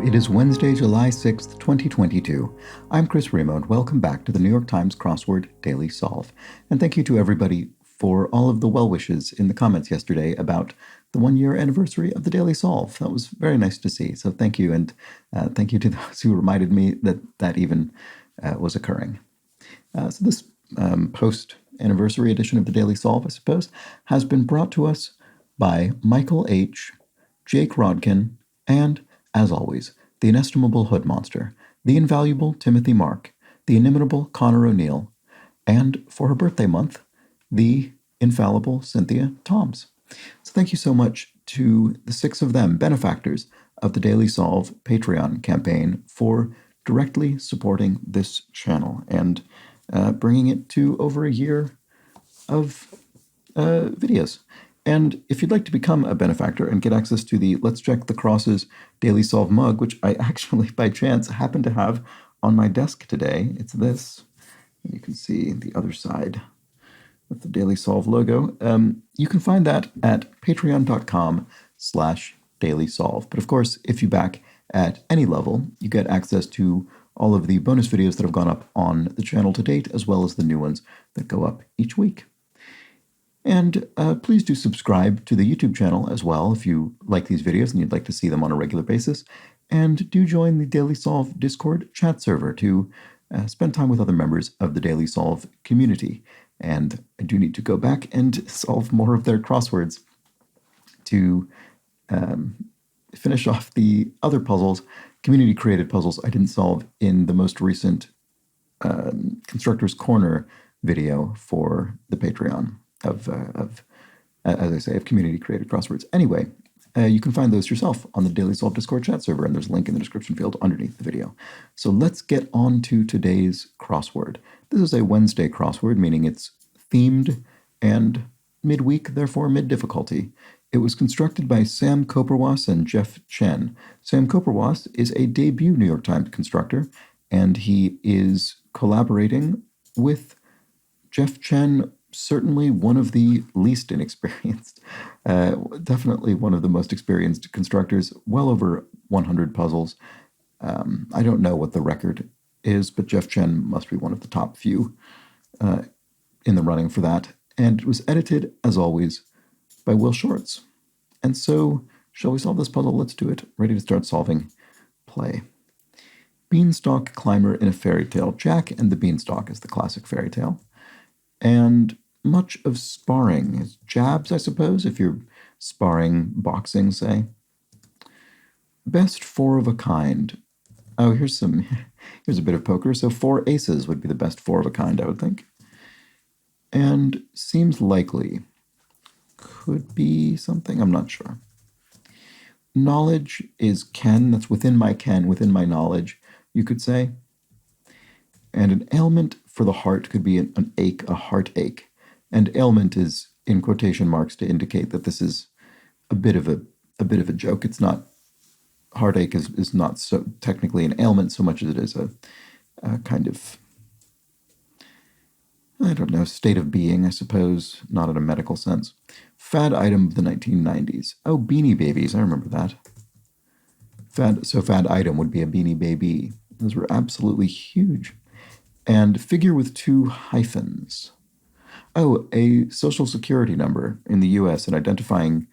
It is Wednesday, July 6th, 2022. I'm Chris Remo, and welcome back to the New York Times Crossword Daily Solve. And thank you to everybody for all of the well wishes in the comments yesterday about the 1-year anniversary of the Daily Solve. That was very nice to see. So thank you, and thank you to those who reminded me that that even was occurring. So this post-anniversary edition of the Daily Solve, I suppose, has been brought to us by Michael H., Jake Rodkin, and, as always, the inestimable Hood Monster, the invaluable Timothy Mark, the inimitable Connor O'Neill, and, for her birthday month, the infallible Cynthia Toms. So thank you so much to the 6 of them, benefactors of the Daily Solve Patreon campaign, for directly supporting this channel and bringing it to over a year of videos. And if you'd like to become a benefactor and get access to the Let's Check the Crosses Daily Solve mug, which I actually, by chance, happen to have on my desk today, it's this. You can see the other side with the Daily Solve logo. You can find that at patreon.com/dailysolve. But of course, if you back at any level, you get access to all of the bonus videos that have gone up on the channel to date, as well as the new ones that go up each week. And please do subscribe to the YouTube channel as well if you like these videos and you'd like to see them on a regular basis. And do join the Daily Solve Discord chat server to spend time with other members of the Daily Solve community. And I do need to go back and solve more of their crosswords to finish off the other puzzles, community-created puzzles I didn't solve in the most recent Constructor's Corner video for the Patreon of as I say, of community-created crosswords. Anyway, you can find those yourself on the Daily Solve Discord chat server, and there's a link in the description field underneath the video. So let's get on to today's crossword. This is a Wednesday crossword, meaning it's themed and midweek, therefore mid-difficulty. It was constructed by Sam Koperwas and Jeff Chen. Sam Koperwas is a debut New York Times constructor, and he is collaborating with Jeff Chen, certainly one of the least inexperienced, definitely one of the most experienced constructors, well over 100 puzzles. I don't know what the record is, but Jeff Chen must be one of the top few in the running for that. And it was edited, as always, by Will Shorts. And so, shall we solve this puzzle? Let's do it. Ready to start solving? Play. Beanstalk climber in a fairy tale. Jack and the Beanstalk is the classic fairy tale. And much of sparring is jabs, I suppose, if you're sparring boxing, say. Best 4 of a kind. Oh, here's a bit of poker. So 4 aces would be the best 4 of a kind, I would think. And seems likely. Could be something, I'm not sure. Knowledge is ken, that's within my ken, within my knowledge, you could say. And an ailment for the heart could be an ache, a heartache. And ailment is in quotation marks to indicate that this is a bit of a joke. It's not, heartache is not so technically an ailment so much as it is a kind of, I don't know, state of being, I suppose, not in a medical sense. Fad item of the 1990s. Oh, Beanie Babies, I remember that. Fad item would be a Beanie Baby. Those were absolutely huge. And figure with 2 hyphens. Oh, a social security number in the U.S., an identifying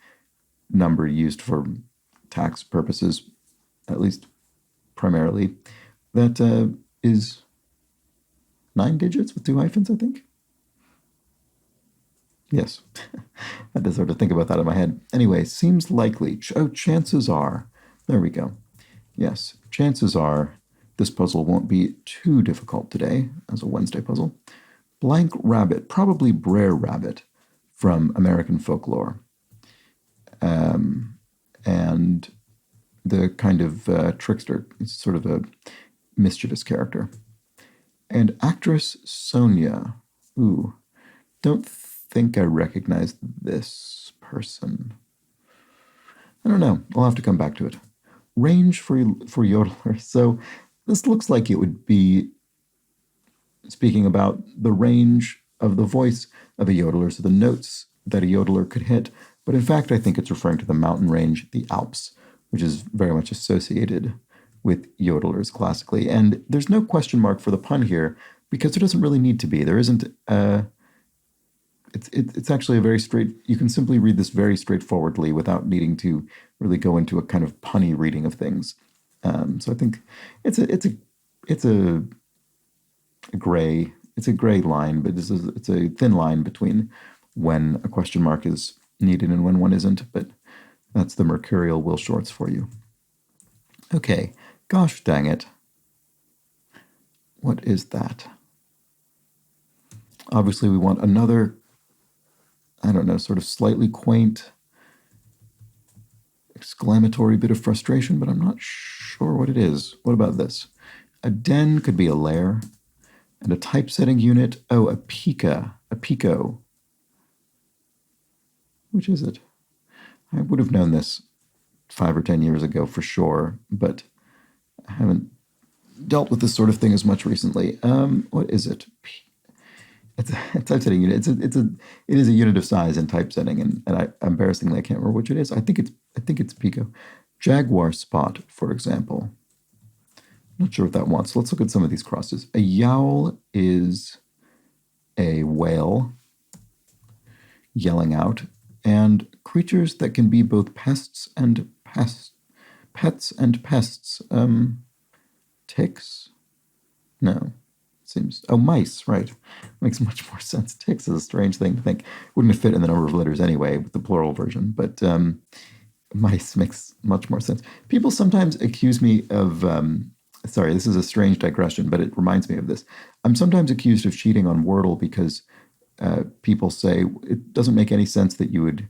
number used for tax purposes, at least primarily, that is 9 digits with 2 hyphens, I think. Yes, I had to sort of think about that in my head. Anyway, seems likely. Oh, chances are. There we go. Yes, chances are this puzzle won't be too difficult today as a Wednesday puzzle. Blank rabbit, probably Brer Rabbit from American folklore. And the kind of trickster, it's sort of a mischievous character. And actress Sonia. Ooh, don't think I recognize this person. I don't know. I'll have to come back to it. Range for yodeler. So this looks like it would be speaking about the range of the voice of a yodeler, so the notes that a yodeler could hit. But in fact, I think it's referring to the mountain range, the Alps, which is very much associated with yodelers classically. And there's no question mark for the pun here because there doesn't really need to be. There isn't. It's actually a very straight. You can simply read this very straightforwardly without needing to really go into a kind of punny reading of things. So I think it's a gray line, but it's a thin line between when a question mark is needed and when one isn't. But that's the mercurial Will Shortz for you. Okay, gosh dang it. What is that? Obviously, we want another, I don't know, sort of slightly quaint exclamatory bit of frustration, but I'm not sure what it is. What about this? A den could be a lair, and a typesetting unit, oh, a pico. Which is it? I would have known this 5 or 10 years ago for sure, but I haven't dealt with this sort of thing as much recently. What is it? It's a typesetting unit. It is a unit of size in typesetting, and embarrassingly I can't remember which it is. I think it's pico. Jaguar spot, for example. Not sure what that wants. Let's look at some of these crosses. A yowl is a whale yelling out, and creatures that can be both pests and pests. Pets and pests. Ticks? No. Seems. Oh, mice, right. Makes much more sense. Ticks is a strange thing to think. Wouldn't have fit in the number of letters anyway with the plural version, but mice makes much more sense. People sometimes accuse me of, sorry, this is a strange digression, but it reminds me of this. I'm sometimes accused of cheating on Wordle because people say it doesn't make any sense that you would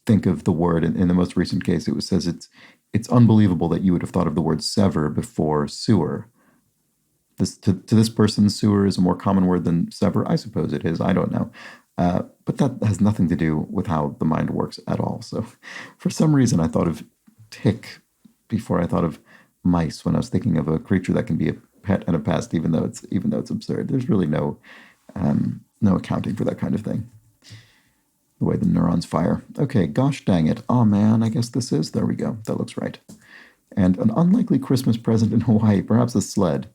think of the word. In the most recent case, it says it's unbelievable that you would have thought of the word sever before sewer. To this person, sewer is a more common word than sever. I suppose it is. I don't know. But that has nothing to do with how the mind works at all. So for some reason, I thought of tick before I thought of mice when I was thinking of a creature that can be a pet and a pest, even though it's absurd. There's really no accounting for that kind of thing. The way the neurons fire. Okay, gosh dang it. Oh man, I guess this is. There we go. That looks right. And an unlikely Christmas present in Hawaii, perhaps a sled.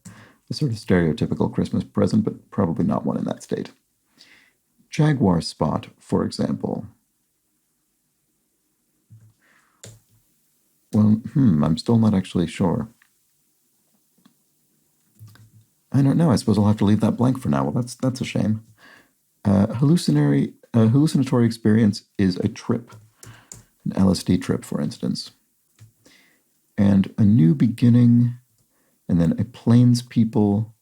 A sort of stereotypical Christmas present, but probably not one in that state. Jaguar spot, for example. Well, I'm still not actually sure. I don't know. I suppose I'll have to leave that blank for now. Well, that's a shame. Hallucinatory experience is a trip, an LSD trip, for instance. And a new beginning, and then a plains people,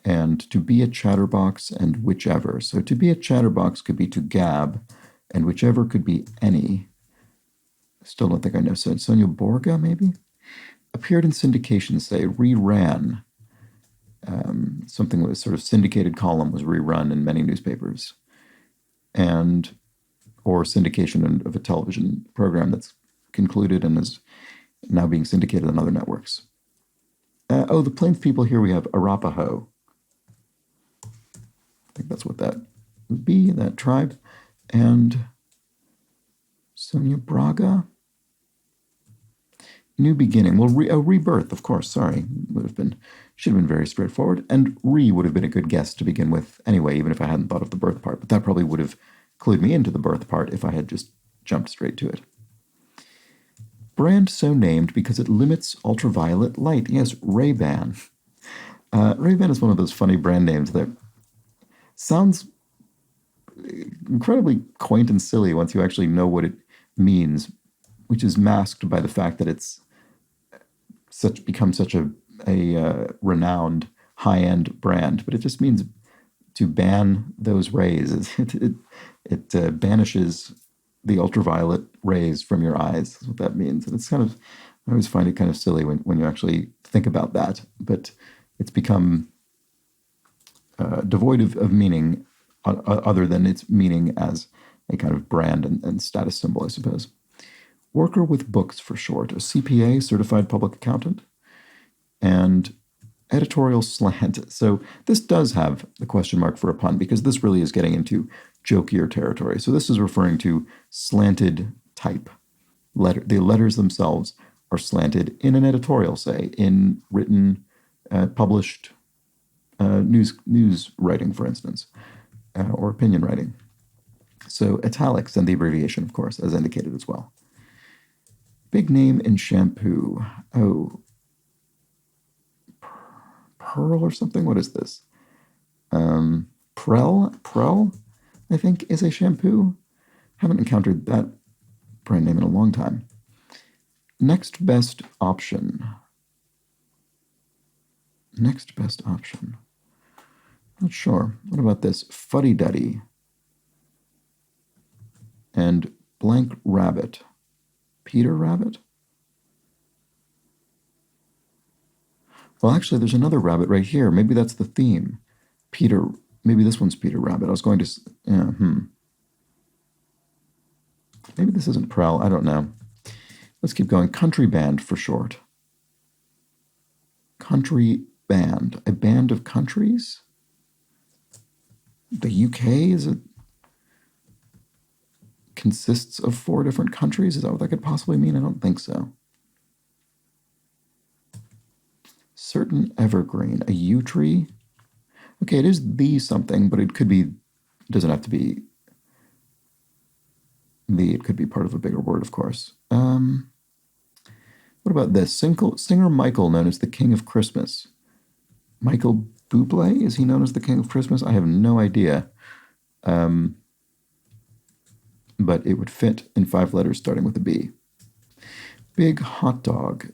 and to be a chatterbox, and whichever. So to be a chatterbox could be to gab, and whichever could be any. I still don't think I know. So Sonia Borga, maybe? Appeared in syndication, say, reran. Something that was sort of syndicated column was rerun in many newspapers. Or syndication of a television program that's concluded and is now being syndicated on other networks. The Plains people, here we have Arapaho. I think that's what that would be, that tribe. And Sonia Braga. New beginning. Well, rebirth, of course, sorry. Should have been very straightforward. And would have been a good guess to begin with anyway, even if I hadn't thought of the birth part. But that probably would have clued me into the birth part if I had just jumped straight to it. Brand so named because it limits ultraviolet light. Yes, Ray-Ban. Ray-Ban is one of those funny brand names that sounds incredibly quaint and silly once you actually know what it means, which is masked by the fact that it's become such a renowned high-end brand. But it just means to ban those rays. It banishes the ultraviolet rays from your eyes. That's what that means. And it's I always find it kind of silly when you actually think about that. But it's become devoid of meaning other than its meaning as a kind of brand and status symbol, I suppose. Worker with books, for short. A CPA, certified public accountant. And editorial slant. So this does have the question mark for a pun because this really is getting into jokier territory. So this is referring to slanted type. The letters themselves are slanted in an editorial, say, in written, published news writing, for instance, or opinion writing. So italics and the abbreviation, of course, as indicated as well. Big name in shampoo. Oh, Pearl or something? What is this? Prel, I think, is a shampoo. Haven't encountered that brand name in a long time. Next best option. Next best option. Not sure. What about this? Fuddy Duddy. And blank rabbit. Peter Rabbit? Well, actually, there's another rabbit right here. Maybe that's the theme. Peter, maybe this one's Peter Rabbit. I was going to, yeah, Maybe this isn't Prel. I don't know. Let's keep going. Country band for short. Country band. A band of countries? The UK consists of 4 different countries? Is that what that could possibly mean? I don't think so. Certain evergreen. A yew tree? Okay, it is the something, but it could be, it doesn't have to be the, it could be part of a bigger word, of course. What about this? Singer Michael, known as the King of Christmas. Michael Bublé? Is he known as the King of Christmas? I have no idea. But it would fit in 5 letters starting with a B. Big hot dog.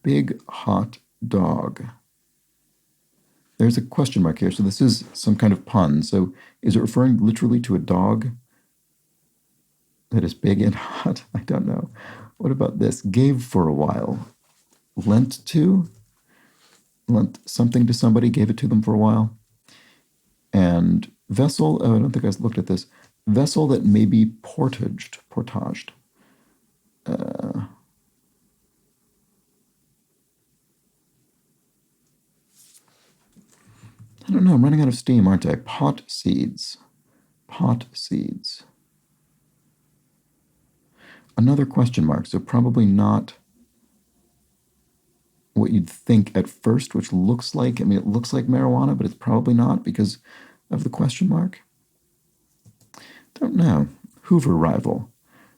Big hot dog. There's a question mark here, so this is some kind of pun. So is it referring literally to a dog that is big and hot? I don't know. What about this? Gave for a while. Lent to? Lent something to somebody, gave it to them for a while. And vessel, oh, I don't think I looked at this. Vessel that may be portaged. I don't know, I'm running out of steam, aren't I? Pot seeds. Pot seeds. Another question mark, so probably not what you'd think at first, which looks like, I mean, it looks like marijuana, but it's probably not because of the question mark. Don't know. Hoover rival.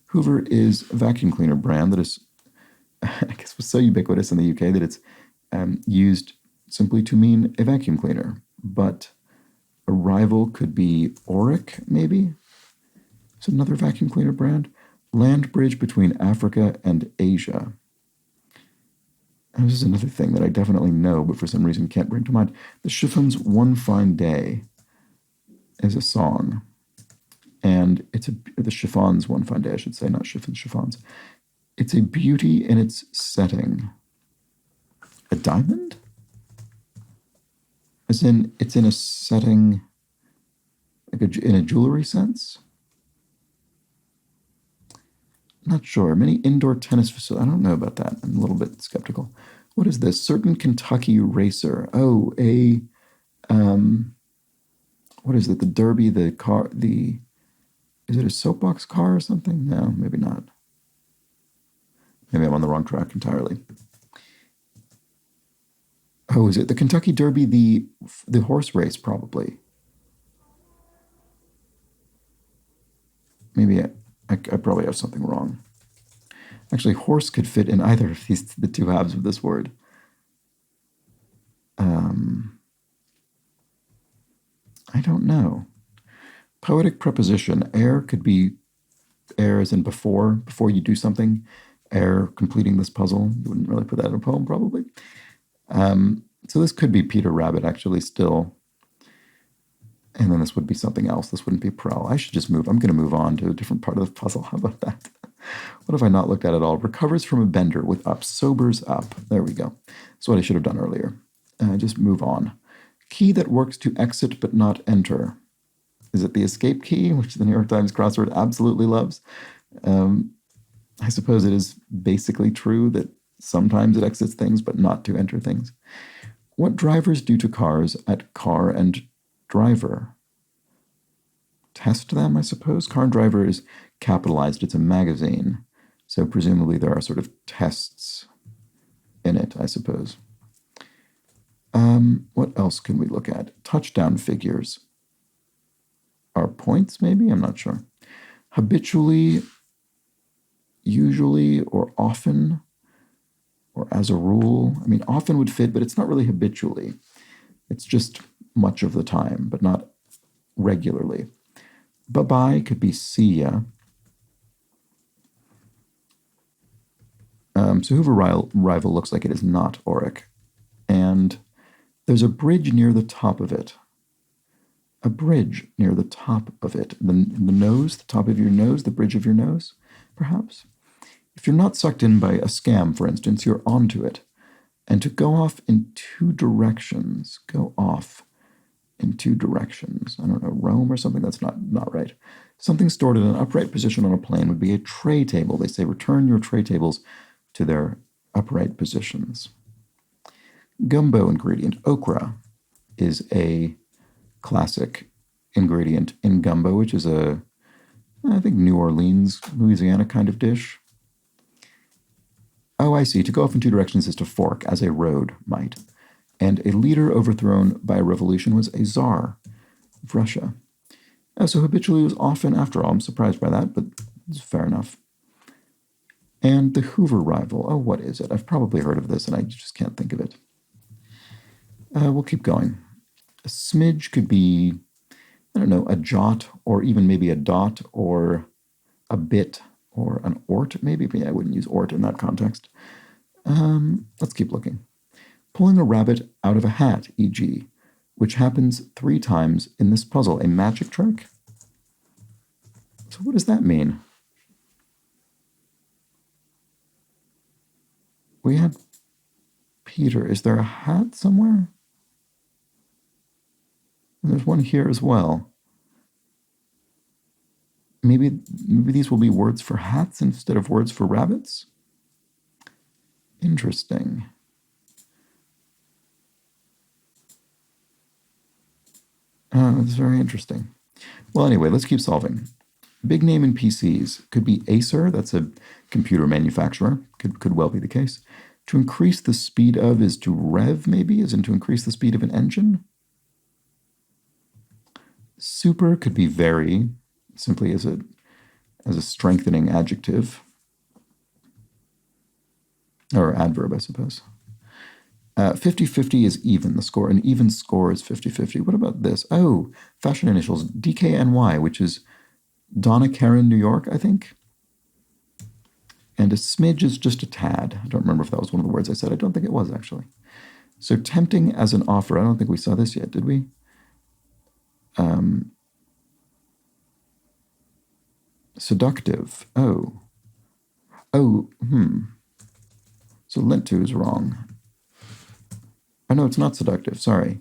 Hoover is a vacuum cleaner brand that is, I guess, was so ubiquitous in the UK that it's used simply to mean a vacuum cleaner. But a rival could be Auric, maybe? It's another vacuum cleaner brand. Land bridge between Africa and Asia. And this is another thing that I definitely know, but for some reason can't bring to mind. The Chiffons' One Fine Day is a song. And it's the Chiffons' One Fine Day, I should say, not Chiffons. It's a beauty in its setting. A diamond? As in, it's in a setting, like in a jewelry sense? Not sure. Many indoor tennis facilities. I don't know about that. I'm a little bit skeptical. What is this? Certain Kentucky racer. Oh, what is it? The Derby, the car, is it a soapbox car or something? No, maybe not. Maybe I'm on the wrong track entirely. Oh, is it the Kentucky Derby, the horse race, probably? Maybe I probably have something wrong. Actually, horse could fit in either of the 2 halves of this word. I don't know. Poetic preposition. Ere could be ere as in before you do something. Ere completing this puzzle. You wouldn't really put that in a poem, probably. So this could be Peter Rabbit, actually, still. And then this would be something else. This wouldn't be Prel. I should just move. I'm going to move on to a different part of the puzzle. How about that? What have I not looked at all? Recovers from a bender with up. Sobers up. There we go. That's what I should have done earlier. Just move on. Key that works to exit but not enter. Is it the escape key, which the New York Times crossword absolutely loves? I suppose it is basically true that sometimes it exits things but not to enter things. What drivers do to cars at Car and Driver? Test them, I suppose. Car and Driver is capitalized. It's a magazine. So presumably there are sort of tests in it, I suppose. What else can we look at? Touchdown figures are points, maybe? I'm not sure. Habitually, usually, or often, or as a rule. I mean, often would fit, but it's not really habitually. It's just much of the time, but not regularly. Bye-bye could be see ya. So Hoover Rival looks like it is not auric. And there's a bridge near the top of it. A bridge near the top of it. The nose, the top of your nose, the bridge of your nose, perhaps. If you're not sucked in by a scam, for instance, you're onto it. And to go off in two directions, go off in two directions. I don't know, Rome or something? That's not right. Something stored in an upright position on a plane would be a tray table. They say return your tray tables to their upright positions. Gumbo ingredient. Okra is a classic ingredient in gumbo, which is a, I think, New Orleans, Louisiana kind of dish. Oh, I see. To go off in two directions is to fork, as a road might. And a leader overthrown by a revolution was a czar of Russia. Oh, so habitually was often, after all. I'm surprised by that, but it's fair enough. And the Hoover rival. Oh, what is it? I've probably heard of this, and I just can't think of it. We'll keep going. A smidge could be, I don't know, a jot, or even maybe a dot, or a bit, or an ort, maybe. But yeah, I wouldn't use ort in that context. Let's keep looking. Pulling a rabbit out of a hat, e.g., which happens 3 times in this puzzle. A magic trick? So what does that mean? We had Peter. Is there a hat somewhere? And there's one here as well. Maybe these will be words for hats instead of words for rabbits? Interesting. That's very interesting. Well, anyway, let's keep solving. Big name in PCs could be Acer. That's a computer manufacturer. Could well be the case. To increase the speed of is to rev, maybe, as in to increase the speed of an engine. Super could be very, simply as a strengthening adjective. Or adverb, I suppose. 50-50 is even, the score. An even score is 50-50. What about this? Oh, fashion initials, DKNY, which is Donna Karen, New York, I think. And a smidge is just a tad. I don't remember if that was one of the words I said. I don't think it was, actually. So tempting as an offer. I don't think we saw this yet, did we? Seductive. Oh. So lent to is wrong. Oh, no, it's not seductive. Sorry.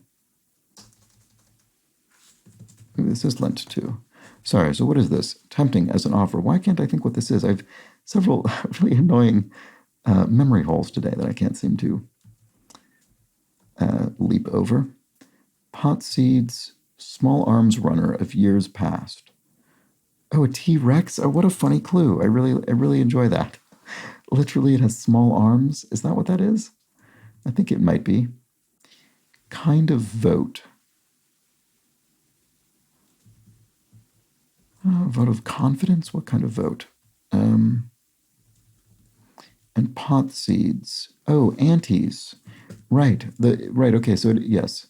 Maybe this is lent to. Sorry, so what is this? Tempting as an offer. Why can't I think what this is? I've several really annoying memory holes today that I can't seem to leap over. Pot seeds, small arms runner of years past. Oh, a T-Rex? Oh, what a funny clue. I really enjoy that. Literally, it has small arms. Is that what that is? I think it might be. Kind of vote. Vote of confidence? What kind of vote? And pot seeds. Oh, antes. Right. Okay, so yes.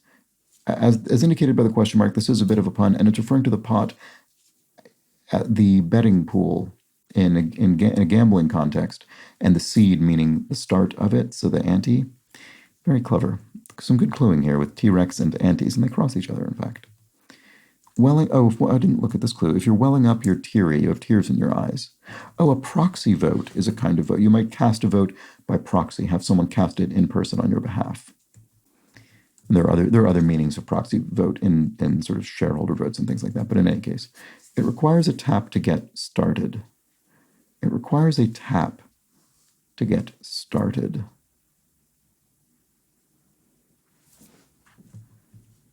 As indicated by the question mark, this is a bit of a pun, and it's referring to the pot at the betting pool in a gambling context, and the seed meaning the start of it, so the ante. Very clever. Some good cluing here with T-Rex and antes, and they cross each other, in fact. Welling, I didn't look at this clue. If you're welling up, you're teary. You have tears in your eyes. Oh, a proxy vote is a kind of vote. You might cast a vote by proxy, have someone cast it in person on your behalf. And there are other meanings of proxy vote in sort of shareholder votes and things like that. But in any case, it requires a tap to get started. It requires a tap to get started.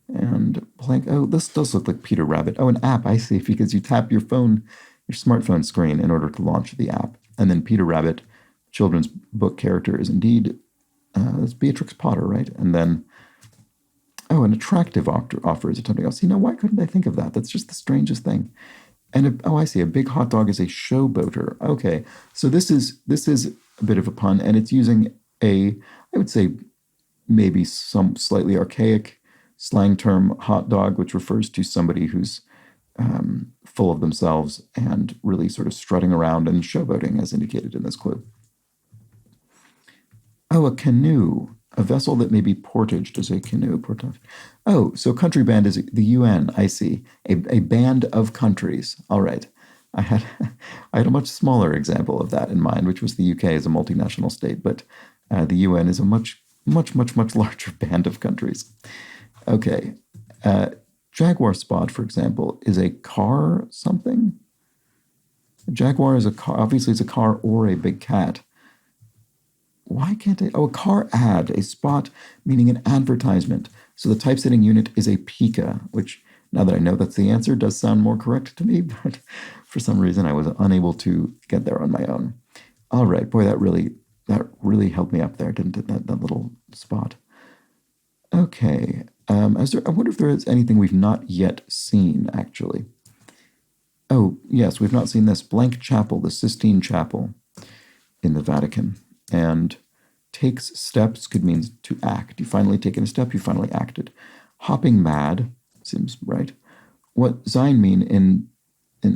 And blank, oh, this does look like Peter Rabbit. Oh, an app, I see, because you tap your phone, your smartphone screen in order to launch the app. And then Peter Rabbit, children's book character, is indeed it's Beatrix Potter, right? And then, oh, an attractive offer is attempting else. Why couldn't I think of that? That's just the strangest thing. And oh, I see. A big hot dog is a showboater. Okay, so this is a bit of a pun, and it's using I would say, maybe some slightly archaic slang term, hot dog, which refers to somebody who's full of themselves and really sort of strutting around and showboating, as indicated in this clue. Oh, a canoe. A vessel that may be portaged is a canoe. Portage. Oh, so country band is the UN, I see. A band of countries. All right. I had a much smaller example of that in mind, which was the UK as a multinational state, but the UN is a much larger band of countries. Okay. Jaguar spot, for example, is a car something? A jaguar is a car. Obviously, it's a car or a big cat. Why can't I? Oh, a car ad, a spot meaning an advertisement. So the typesetting unit is a pica, which, now that I know that's the answer, does sound more correct to me, but for some reason I was unable to get there on my own. All right, boy, that really helped me up there, didn't it? That little spot. Okay, I wonder if there is anything we've not yet seen, actually. Oh, yes, we've not seen this. Blank Chapel, the Sistine Chapel in the Vatican. And takes steps could mean to act. You finally taken a step, you finally acted. Hopping mad seems right. What sein mean in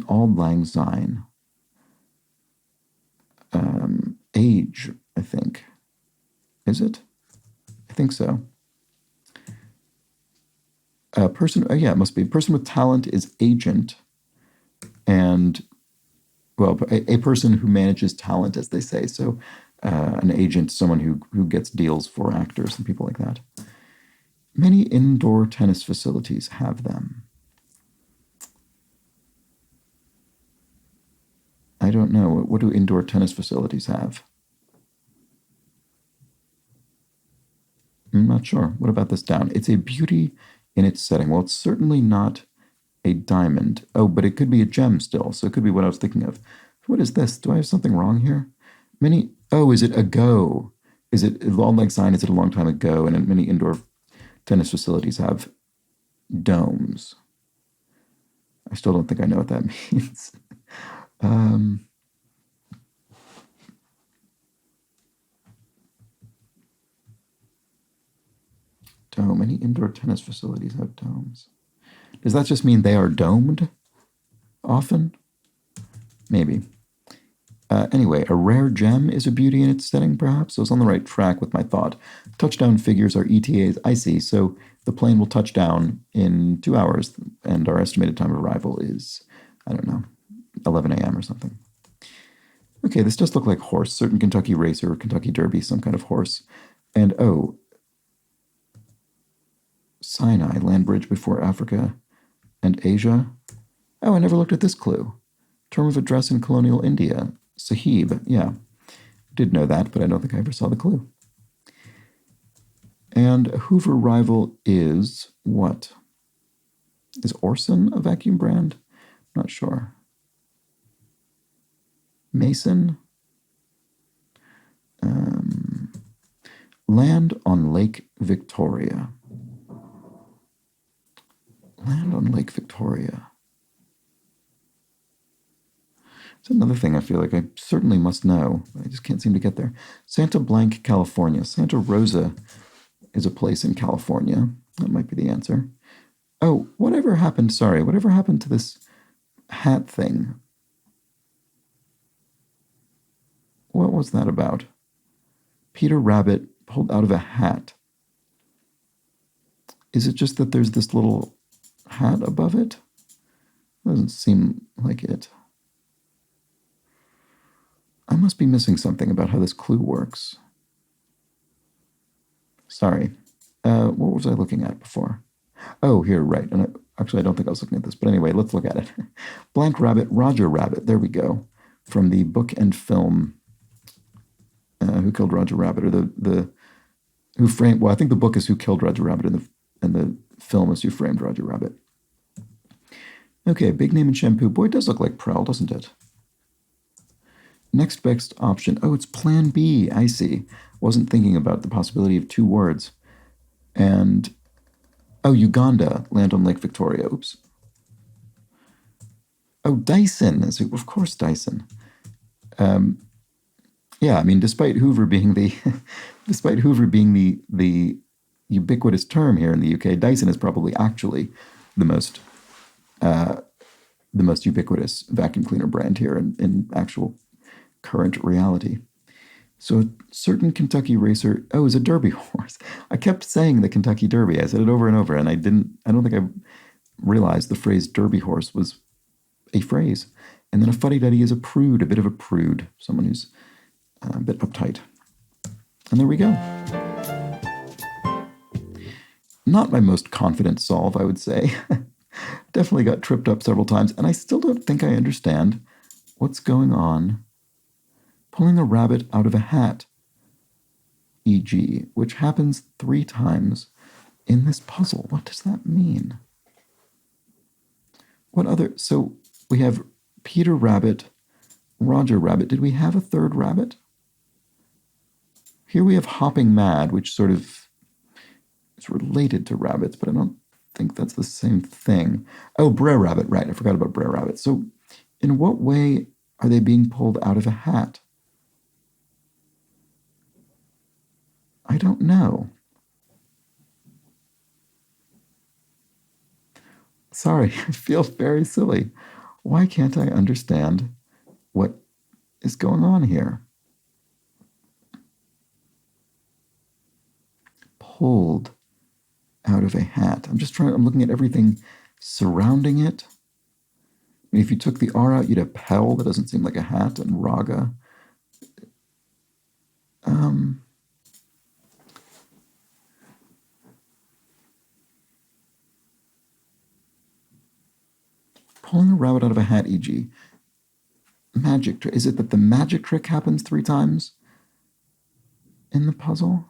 Auld Lang Syne? Age, I think. Is it? I think so. A person, yeah, it must be. A person with talent is agent. And, well, a person who manages talent, as they say. So an agent, someone who gets deals for actors and people like that. Many indoor tennis facilities have them. I don't know. What do indoor tennis facilities have? I'm not sure. What about this down? It's a beauty in its setting. Well, it's certainly not a diamond. Oh, but it could be a gem still, so it could be what I was thinking of. What is this? Do I have something wrong here? Oh, is it ago? Is it a Auld Lang Syne? Is it a long time ago? And many indoor tennis facilities have domes. I still don't think I know what that means. Dome. Many indoor tennis facilities have domes. Does that just mean they are domed often? Maybe. Anyway, a rare gem is a beauty in its setting, perhaps? So I was on the right track with my thought. Touchdown figures are ETAs. I see. So the plane will touch down in 2 hours, and our estimated time of arrival is, I don't know, 11 a.m. or something. Okay, this does look like horse. Certain Kentucky racer, Kentucky Derby, some kind of horse. And, oh, Sinai, land bridge before Africa and Asia. Oh, I never looked at this clue. Term of address in colonial India. Sahib, yeah. Did know that, but I don't think I ever saw the clue. And a Hoover rival is what? Is Orson a vacuum brand? Not sure. Mason? Land on Lake Victoria. Land on Lake Victoria. It's another thing I feel like I certainly must know. I just can't seem to get there. Santa Blanc, California. Santa Rosa is a place in California. That might be the answer. Oh, whatever happened to this hat thing? What was that about? Peter Rabbit pulled out of a hat. Is it just that there's this little hat above it? Doesn't seem like it. I must be missing something about how this clue works. Sorry. What was I looking at before? Oh, here, right. And actually, I don't think I was looking at this. But anyway, let's look at it. Blank Rabbit, Roger Rabbit. There we go. From the book and film Who Killed Roger Rabbit, or the Who Framed... Well, I think the book is Who Killed Roger Rabbit, and the film is Who Framed Roger Rabbit. Okay, big name in shampoo. Boy, it does look like Prel, doesn't it? Next best option. Oh, it's plan B. I see. Wasn't thinking about the possibility of two words. And, oh, Uganda, land on Lake Victoria. Oops. Oh, Dyson. Of course, Dyson. Yeah, I mean, despite Hoover being the the ubiquitous term here in the UK, Dyson is probably actually the most ubiquitous vacuum cleaner brand here in actual current reality. So a certain Kentucky racer, oh, is a Derby horse. I kept saying the Kentucky Derby. I said it over and over, and I don't think I realized the phrase Derby horse was a phrase. And then a fuddy-duddy is a prude, a bit of a prude, someone who's a bit uptight. And there we go. Not my most confident solve, I would say. Definitely got tripped up several times, and I still don't think I understand what's going on. Pulling a rabbit out of a hat, e.g., which happens 3 times in this puzzle. What does that mean? What other... So we have Peter Rabbit, Roger Rabbit. Did we have a third rabbit? Here we have Hopping Mad, which sort of is related to rabbits, but I don't think that's the same thing. Oh, Brer Rabbit, right. I forgot about Brer Rabbit. So in what way are they being pulled out of a hat? I don't know. Sorry, I feel very silly. Why can't I understand what is going on here? Pulled out of a hat. I'm looking at everything surrounding it. I mean, if you took the R out, you'd have Pell. That doesn't seem like a hat. And Raga. Pulling a rabbit out of a hat, e.g. Magic trick. Is it that the magic trick happens 3 times in the puzzle?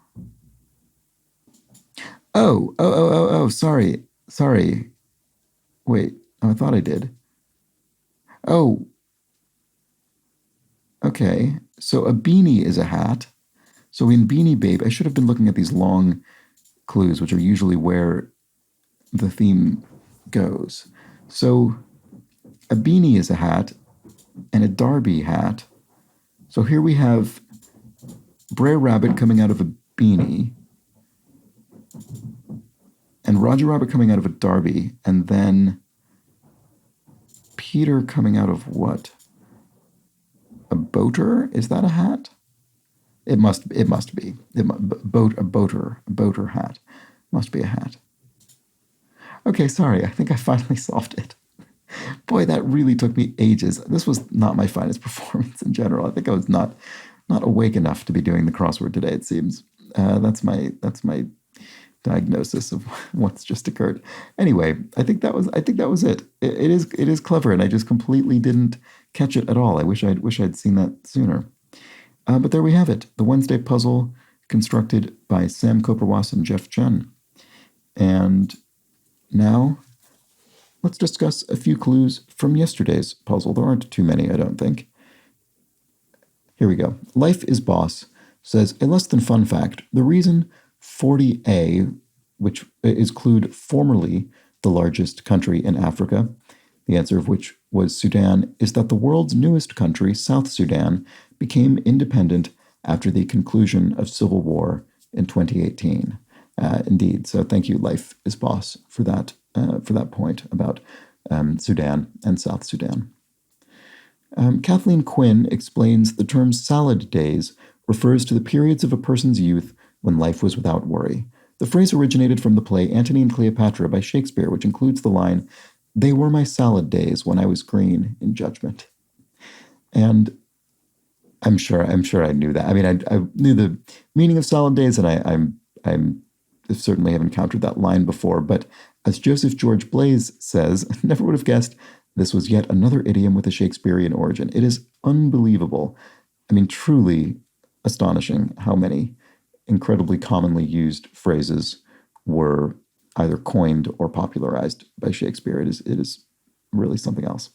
Oh, sorry. Wait, oh, I thought I did. Oh, okay. So a beanie is a hat. So in Beanie Babe, I should have been looking at these long clues, which are usually where the theme goes. So a beanie is a hat and a derby hat. So here we have Brer Rabbit coming out of a beanie and Roger Rabbit coming out of a derby, and then Peter coming out of what? A boater? Is that a hat? It must be. A boater hat. Must be a hat. Okay, sorry. I think I finally solved it. Boy, that really took me ages. This was not my finest performance in general. I think I was not awake enough to be doing the crossword today, it seems. That's my diagnosis of what's just occurred. Anyway, I think that was it. It is clever, and I just completely didn't catch it at all. I wish I'd seen that sooner. But there we have it. The Wednesday puzzle constructed by Sam Koperwas and Jeff Chen. And now let's discuss a few clues from yesterday's puzzle. There aren't too many, I don't think. Here we go. Life is Boss says, a less than fun fact, the reason 40A, which is clued formerly the largest country in Africa, the answer of which was Sudan, is that the world's newest country, South Sudan, became independent after the conclusion of civil war in 2018. Indeed. So thank you, Life is Boss, for that point about Sudan and South Sudan. Kathleen Quinn explains the term salad days refers to the periods of a person's youth when life was without worry. The phrase originated from the play Antony and Cleopatra by Shakespeare, which includes the line, "They were my salad days when I was green in judgment." And I'm sure I knew that. I mean, I knew the meaning of salad days, and I certainly have encountered that line before. But as Joseph George Blaze says, never would have guessed this was yet another idiom with a Shakespearean origin. It is unbelievable. I mean, truly astonishing how many incredibly commonly used phrases were either coined or popularized by Shakespeare. It is really something else.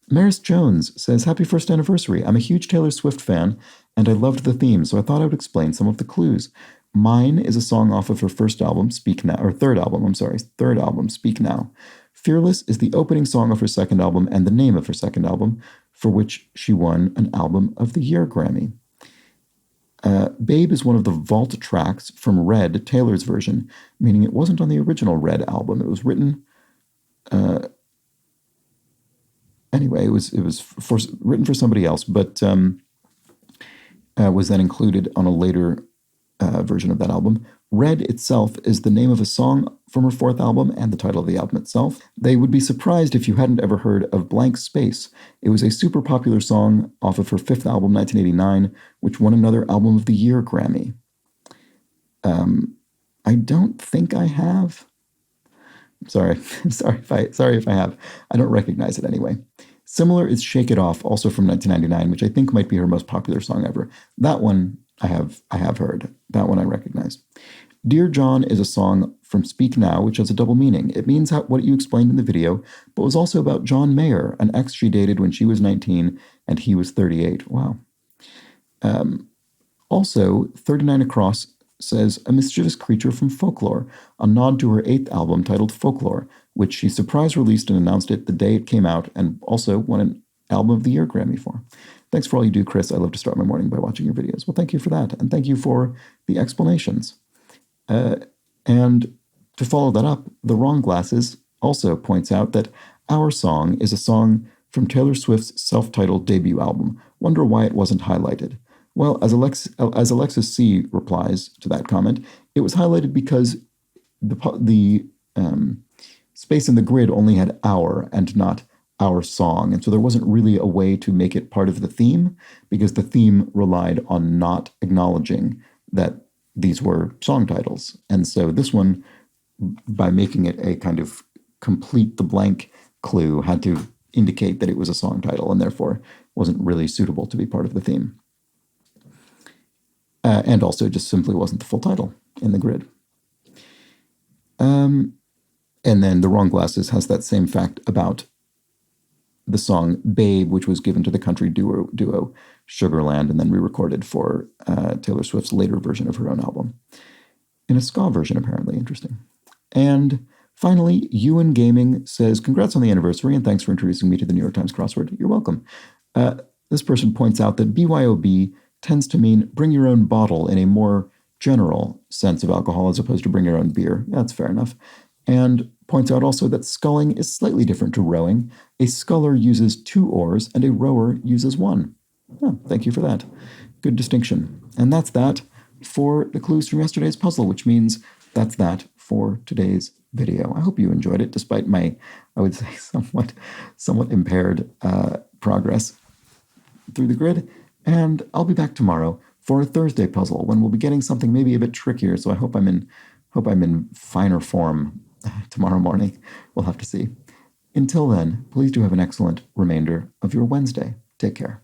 Maris Jones says, Happy first anniversary. I'm a huge Taylor Swift fan, and I loved the theme, so I thought I would explain some of the clues. Mine is a song off of her first album, Speak Now, or third album, Speak Now. Fearless is the opening song of her second album and the name of her second album, for which she won an Album of the Year Grammy. Babe is one of the vault tracks from Red, Taylor's version, meaning it wasn't on the original Red album. It was written... anyway, it was written for somebody else, but was then included on a later version of that album. Red itself is the name of a song from her fourth album and the title of the album itself. They would be surprised if you hadn't ever heard of Blank Space. It was a super popular song off of her fifth album, 1989, which won another Album of the Year Grammy. I don't think I have. Sorry if I have. I don't recognize it anyway. Similar is Shake It Off, also from 1999, which I think might be her most popular song ever. That one I have heard. That one I recognize. Dear John is a song from Speak Now, which has a double meaning. It means what you explained in the video, but was also about John Mayer, an ex she dated when she was 19 and he was 38. Wow. Also, 39 Across says A Mischievous Creature from Folklore, a nod to her eighth album titled Folklore, which she surprise released and announced it the day it came out and also won an Album of the Year Grammy for. Thanks for all you do, Chris. I love to start my morning by watching your videos. Well, thank you for that, and thank you for the explanations. And to follow that up, The Wrong Glasses also points out that Our Song is a song from Taylor Swift's self-titled debut album. Wonder why it wasn't highlighted. Well, as Alexis C. replies to that comment, it was highlighted because the space in the grid only had our and not our song. And so there wasn't really a way to make it part of the theme because the theme relied on not acknowledging that these were song titles. And so this one, by making it a kind of complete the blank clue, had to indicate that it was a song title and therefore wasn't really suitable to be part of the theme. And also just simply wasn't the full title in the grid. And then The Wrong Glasses has that same fact about the song Babe, which was given to the country duo Sugarland and then re-recorded for Taylor Swift's later version of her own album. In a ska version, apparently. Interesting. And finally, Ewan Gaming says, congrats on the anniversary and thanks for introducing me to the New York Times crossword. You're welcome. This person points out that BYOB tends to mean bring your own bottle in a more general sense of alcohol as opposed to bring your own beer. Yeah, that's fair enough. And points out also that sculling is slightly different to rowing. A sculler uses 2 oars and a rower uses 1. Oh, thank you for that. Good distinction. And that's that for the clues from yesterday's puzzle, which means that's that for today's video. I hope you enjoyed it, despite my, I would say, somewhat impaired progress through the grid. And I'll be back tomorrow for a Thursday puzzle when we'll be getting something maybe a bit trickier. So I hope I'm in finer form tomorrow morning. We'll have to see. Until then, please do have an excellent remainder of your Wednesday. Take care.